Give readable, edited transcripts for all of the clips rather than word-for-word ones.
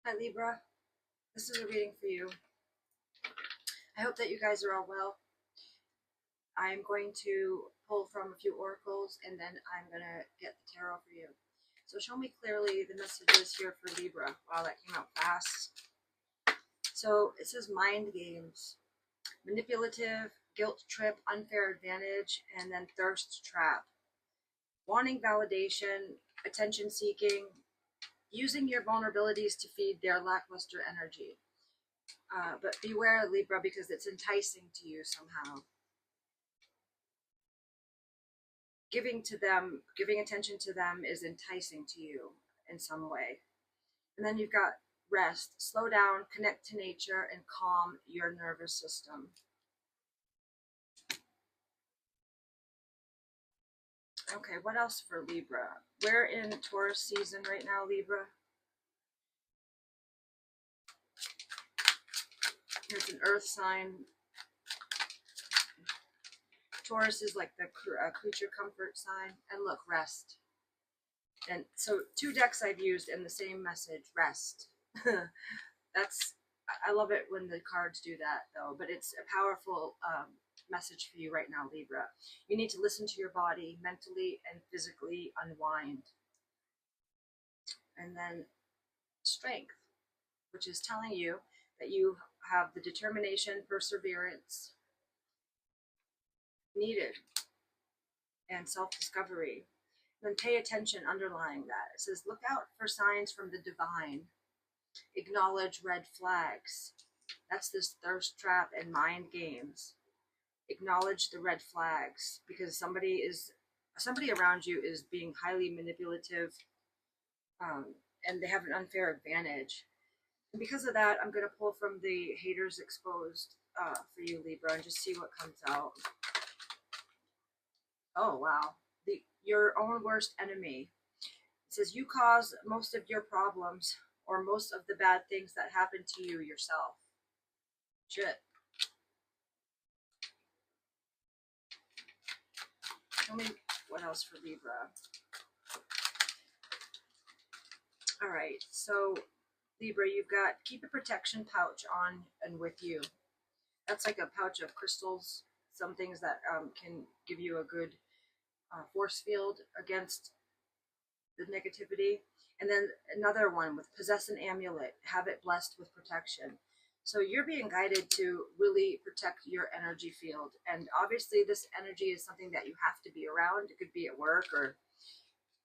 Hi Libra, this is a reading for you. I hope that you guys are all well. I'm going to pull from a few oracles and then I'm going to get the tarot for you. So show me clearly the messages here for Libra. Wow, that came out fast. So it says mind games, manipulative, guilt trip, unfair advantage, and then thirst trap. Wanting validation, attention seeking, using your vulnerabilities to feed their lackluster energy. But beware, Libra, because it's enticing to you somehow. Giving attention to them is enticing to you in some way. And then you've got rest, slow down, connect to nature, and calm your nervous system. Okay, what else for Libra? We're in Taurus season right now, Libra. Here's an earth sign. Taurus is like the creature comfort sign. And look, rest. And so 2 decks I've used in the same message, rest. I love it when the cards do that though, but it's a powerful message for you right now, Libra. You need to listen to your body, mentally and physically unwind. And then strength, which is telling you that you have the determination, perseverance needed, and self-discovery. Then pay attention underlying that. It says, look out for signs from the divine. Acknowledge red flags. That's this thirst trap and mind games. Acknowledge the red flags because somebody around you is being highly manipulative, and they have an unfair advantage. And because of that, I'm going to pull from the haters exposed for you, Libra, and just see what comes out. Oh, wow. Your own worst enemy. It says you cause most of your problems or most of the bad things that happen to you yourself. Shit. Tell me what else for Libra. All right, so Libra, you've got keep a protection pouch on and with you. That's like a pouch of crystals, some things that can give you a good force field against the negativity. And then another one with possess an amulet, have it blessed with protection. So you're being guided to really protect your energy field. And obviously this energy is something that you have to be around. It could be at work or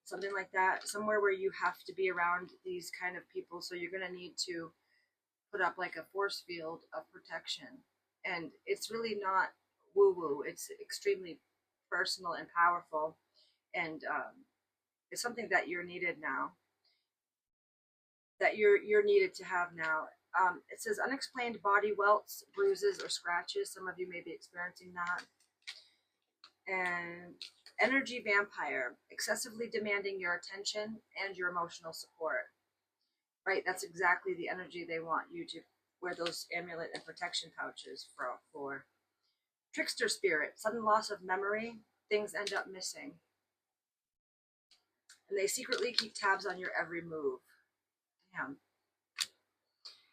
something like that, somewhere where you have to be around these kind of people. So you're going to need to put up like a force field of protection. And it's really not woo-woo. It's extremely personal and powerful. And it's something that you're needed now. That you're needed to have now. It says unexplained body welts, bruises, or scratches. Some of you may be experiencing that. And energy vampire, excessively demanding your attention and your emotional support. Right, that's exactly the energy they want you to wear those amulet and protection pouches for. Trickster spirit, sudden loss of memory, things end up missing. And they secretly keep tabs on your every move. Damn.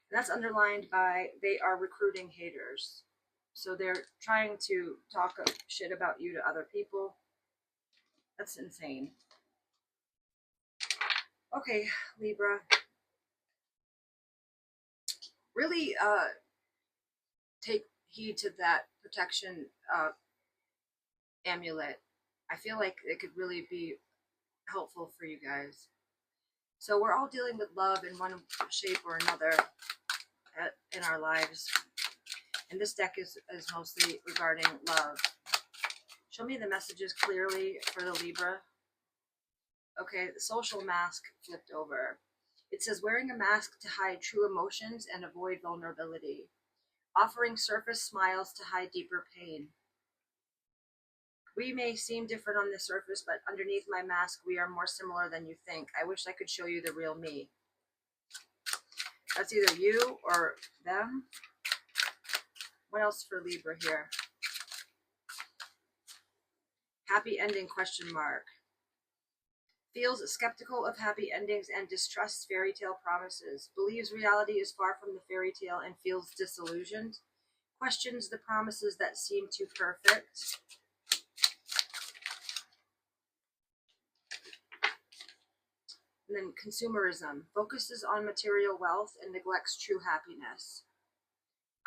And that's underlined by they are recruiting haters. So they're trying to talk shit about you to other people. That's insane. Okay, Libra. Really take heed to that protection amulet. I feel like it could really be helpful for you guys. So we're all dealing with love in one shape or another in our lives. And this deck is mostly regarding love. Show me the messages clearly for the Libra. Okay, the social mask flipped over. It says wearing a mask to hide true emotions and avoid vulnerability. Offering surface smiles to hide deeper pain. We may seem different on the surface, but underneath my mask, we are more similar than you think. I wish I could show you the real me. That's either you or them. What else for Libra here? Happy ending, question mark. Feels skeptical of happy endings and distrusts fairy tale promises. Believes reality is far from the fairy tale and feels disillusioned. Questions the promises that seem too perfect. And then consumerism. Focuses on material wealth and neglects true happiness.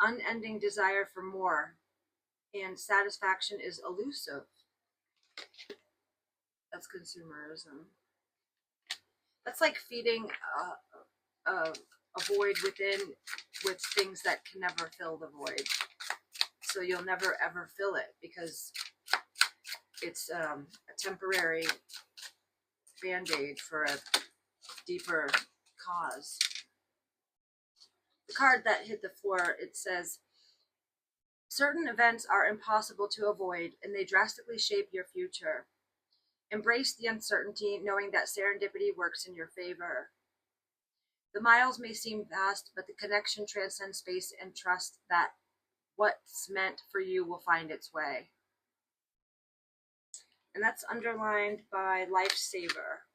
Unending desire for more and satisfaction is elusive. That's consumerism. That's like feeding a void within with things that can never fill the void. So you'll never ever fill it because it's a temporary band-aid for a deeper cause. The card that hit the floor, it says, certain events are impossible to avoid and they drastically shape your future. Embrace the uncertainty, knowing that serendipity works in your favor. The miles may seem vast, but the connection transcends space, and trust that what's meant for you will find its way. And that's underlined by Lifesaver.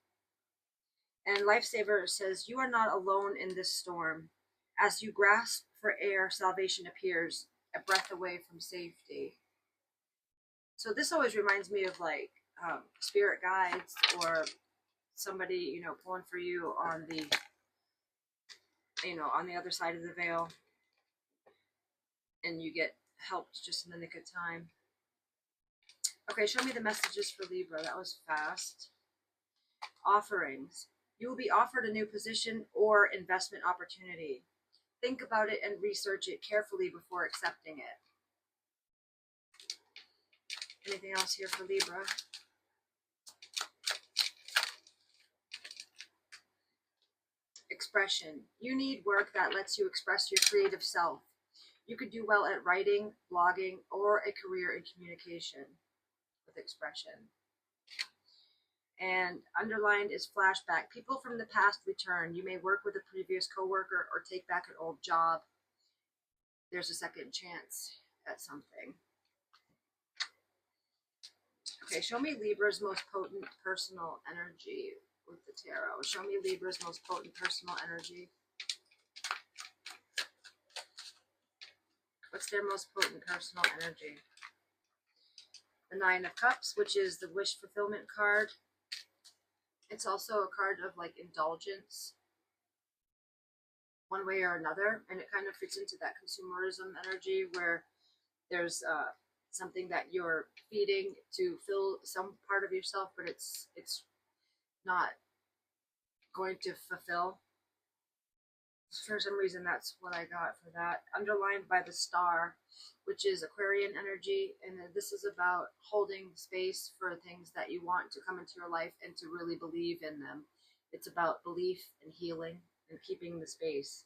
And Lifesaver says, you are not alone in this storm. As you grasp for air, salvation appears, a breath away from safety. So this always reminds me of like spirit guides or somebody, you know, pulling for you on the, you know, on the other side of the veil, and you get helped just in the nick of time. Okay, show me the messages for Libra. That was fast. Offerings. You will be offered a new position or investment opportunity. Think about it and research it carefully before accepting it. Anything else here for Libra? Expression. You need work that lets you express your creative self. You could do well at writing, blogging, or a career in communication with expression. And underlined is flashback. People from the past return. You may work with a previous coworker or take back an old job. There's a second chance at something. Okay, show me Libra's most potent personal energy with the tarot. Show me Libra's most potent personal energy. What's their most potent personal energy? The Nine of Cups, which is the wish fulfillment card. It's also a card of like indulgence, one way or another, and it kind of fits into that consumerism energy where there's something that you're feeding to fill some part of yourself, but it's not going to fulfill. For some reason, that's what I got for that. Underlined by the Star, which is Aquarian energy, and this is about holding space for things that you want to come into your life and to really believe in them. It's about belief and healing and keeping the space.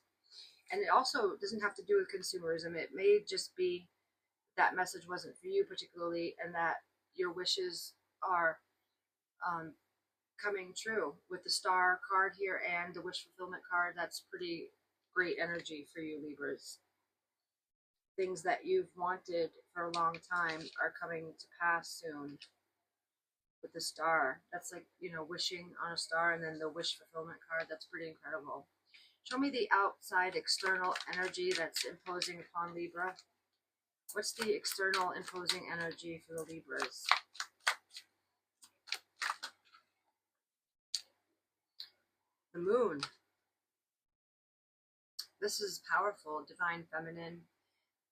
And it also doesn't have to do with consumerism. It may just be that message wasn't for you particularly, and that your wishes are coming true. With the Star card here and the wish fulfillment card, that's pretty great energy for you, Libras. Things that you've wanted for a long time are coming to pass soon. With the Star, that's like, you know, wishing on a star, and then the wish fulfillment card, that's pretty incredible. Show me the outside external energy that's imposing upon Libra. What's the external imposing energy for the Libras? The Moon. This is powerful, divine feminine.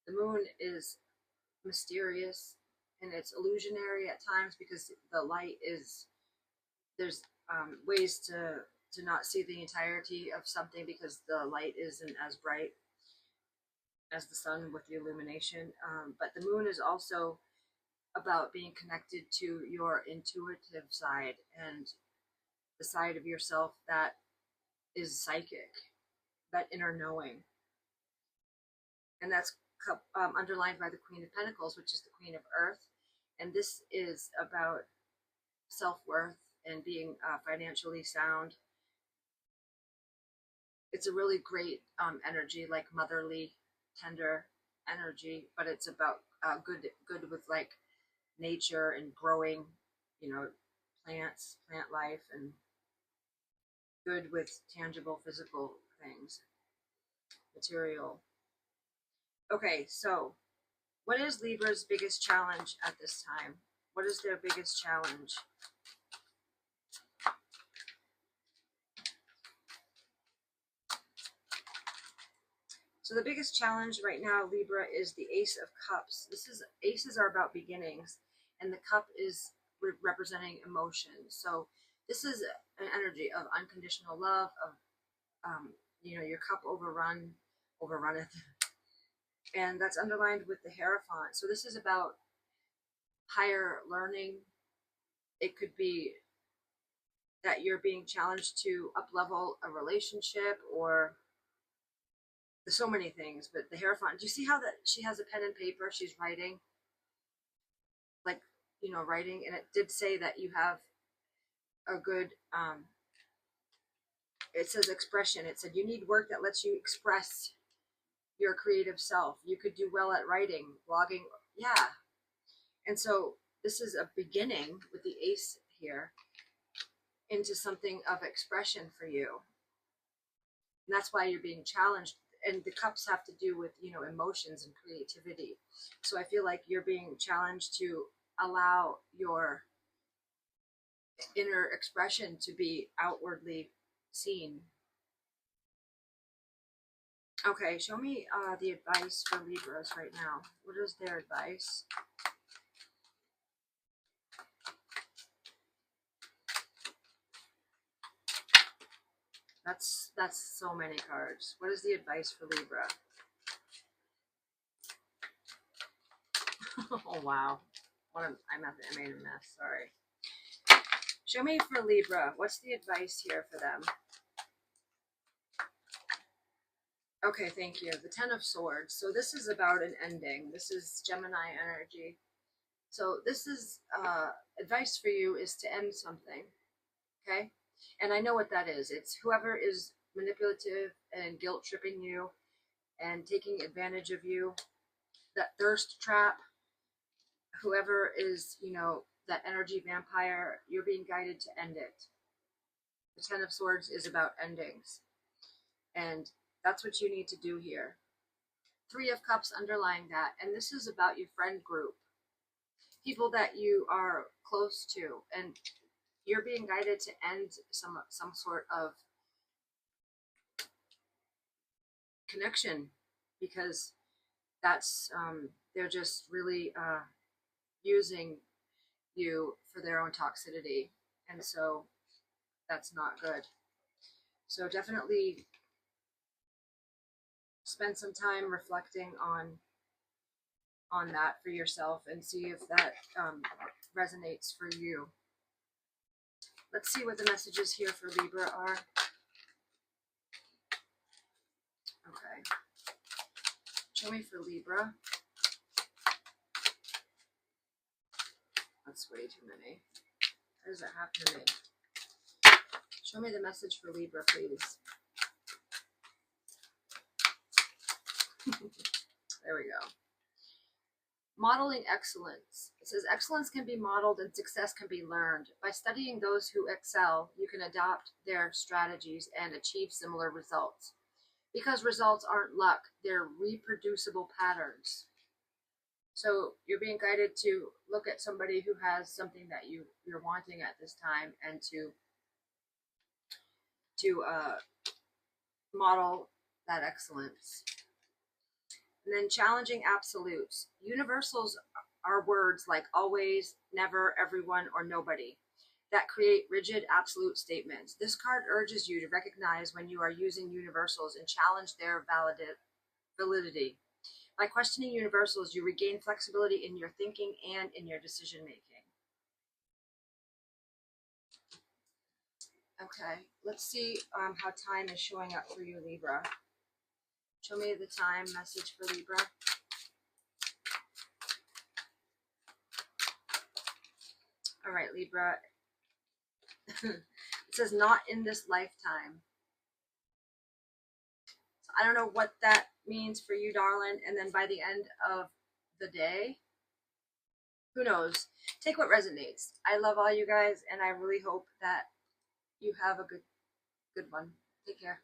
The Moon is mysterious and it's illusionary at times because the light is, there's ways to not see the entirety of something because the light isn't as bright as the sun with the illumination. But the Moon is also about being connected to your intuitive side and the side of yourself that is psychic, that inner knowing. And that's underlined by the Queen of Pentacles, which is the Queen of Earth. And this is about self-worth and being financially sound. It's a really great energy, like motherly, tender energy, but it's about good with like nature and growing, you know, plants, plant life, and good with tangible physical things, material. Okay, so what is Libra's biggest challenge at this time? What is their biggest challenge? So the biggest challenge right now, Libra, is the Ace of Cups. Aces are about beginnings, and the cup is representing emotion. So this is an energy of unconditional love, of your cup overrunneth, and that's underlined with the Hierophant. So this is about higher learning. It could be that you're being challenged to up level a relationship, or there's so many things. But the Hierophant, do you see how that she has a pen and paper? She's writing, like, writing, and it did say that you have a good it says expression. It said you need work that lets you express your creative self. You could do well at writing, blogging. Yeah. And so this is a beginning with the ace here into something of expression for you. And that's why you're being challenged. And the cups have to do with, emotions and creativity. So I feel like you're being challenged to allow your inner expression to be outwardly seen. Okay, show me the advice for Libras right now. What is their advice? That's so many cards. What is the advice for Libra? Oh wow, I made a mess. Sorry. Show me for Libra. What's the advice here for them? Okay, thank you. The Ten of Swords. So this is about an ending. This is Gemini energy. So this is advice for you is to end something. Okay? And I know what that is. It's whoever is manipulative and guilt tripping you and taking advantage of you, that thirst trap, whoever is, that energy vampire, you're being guided to end it. The Ten of Swords is about endings. And that's what you need to do here. Three of Cups underlying that. And this is about your friend group, people that you are close to. And you're being guided to end some sort of connection, because that's they're just really using you for their own toxicity, and so that's not good. So definitely spend some time reflecting on that for yourself and see if that resonates for you. Let's see what the messages here for Libra are. Okay. Show me for Libra. That's way too many. How does that happen to me? Show me the message for Libra, please. There we go. Modeling excellence. It says excellence can be modeled and success can be learned. By studying those who excel, you can adopt their strategies and achieve similar results. Because results aren't luck, they're reproducible patterns. So you're being guided to look at somebody who has something that you're wanting at this time, and to model that excellence. And then challenging absolutes. Universals are words like always, never, everyone, or nobody that create rigid absolute statements. This card urges you to recognize when you are using universals and challenge their validity. By questioning universals, you regain flexibility in your thinking and in your decision making. Okay, let's see how time is showing up for you, Libra. Show me the time message for Libra. All right, Libra. It says not in this lifetime. So I don't know what that means for you, darling. And then by the end of the day, who knows? Take what resonates. I love all you guys, and I really hope that you have a good good one. Take care.